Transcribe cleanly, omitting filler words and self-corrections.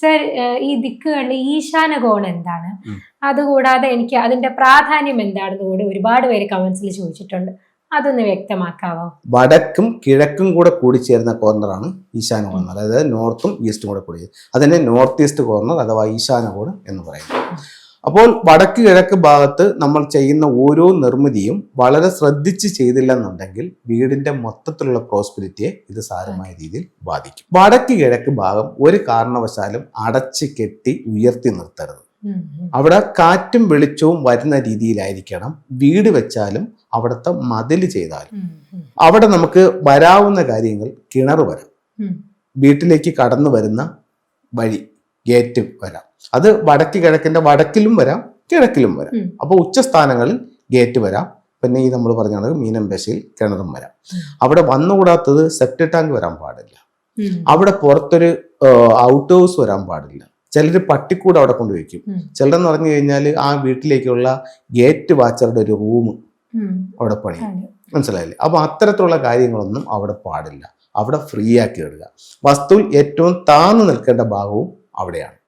Sir, ഈ ദിക്കുകളിൽ ഈശാന കോൺ എന്താണ്? അതുകൂടാതെ എനിക്ക് അതിന്റെ പ്രാധാന്യം എന്താണെന്ന് കൂടി ഒരുപാട് പേര് കമന്റ്സിൽ ചോദിച്ചിട്ടുണ്ട്. അതൊന്ന് വ്യക്തമാക്കാവോ? വടക്കും കിഴക്കും കൂടെ കൂടിച്ചേരുന്ന കോർണറാണ് ഈശാന കോർണർ. അതായത് നോർത്തും ഈസ്റ്റും കൂടെ കൂടി, അതിനെ നോർത്ത് ഈസ്റ്റ് കോർണർ അഥവാ ഈശാന കോൺ എന്ന് പറയുന്നത്. അപ്പോൾ വടക്ക് കിഴക്ക് ഭാഗത്ത് നമ്മൾ ചെയ്യുന്ന ഓരോ നിർമ്മിതിയും വളരെ ശ്രദ്ധിച്ച് ചെയ്തില്ലെന്നുണ്ടെങ്കിൽ വീടിന്റെ മൊത്തത്തിലുള്ള പ്രോസ്പെരിറ്റിയെ ഇത് സാരമായ രീതിയിൽ ബാധിക്കും. വടക്ക് കിഴക്ക് ഭാഗം ഒരു കാരണവശാലും അടച്ച് കെട്ടി ഉയർത്തി നിർത്തരുത്. അവിടെ കാറ്റും വെളിച്ചവും വരുന്ന രീതിയിലായിരിക്കണം വീട് വെച്ചാലും അവിടുത്തെ മതിൽ ചെയ്താലും. അവിടെ നമുക്ക് വരാവുന്ന കാര്യങ്ങൾ കിണർ വരാം, വീട്ടിലേക്ക് കടന്നു വരുന്ന വഴി ഗേറ്റ് വരാം. അത് വടക്ക് കിഴക്കിന്റെ വടക്കിലും വരാം, കിഴക്കിലും വരാം. അപ്പോൾ ഉച്ചസ്ഥാനങ്ങളിൽ ഗേറ്റ് വരാം. പിന്നെ ഈ നമ്മൾ പറഞ്ഞത് മീനമ്പശയിൽ കിണറും വരാം. അവിടെ വന്നുകൂടാത്തത് സെപ്റ്റി ടാങ്ക് വരാൻ പാടില്ല. അവിടെ പുറത്തൊരു ഔട്ട് ഹൗസ് വരാൻ പാടില്ല. ചിലർ പട്ടിക്കൂട് അവിടെ കൊണ്ടുവയ്ക്കും. ചിലരെന്ന് പറഞ്ഞു കഴിഞ്ഞാൽ ആ വീട്ടിലേക്കുള്ള ഗേറ്റ് വാച്ചറുടെ ഒരു റൂം അവിടെ പണിയും. മനസ്സിലായില്ലേ? അപ്പൊ അത്തരത്തിലുള്ള കാര്യങ്ങളൊന്നും അവിടെ പാടില്ല. അവിടെ ഫ്രീ ആക്കി ഇടുക. വസ്തുവിൽ ഏറ്റവും താഴ്ന്നു നിൽക്കേണ്ട ഭാഗവും അവിടെയാണ്.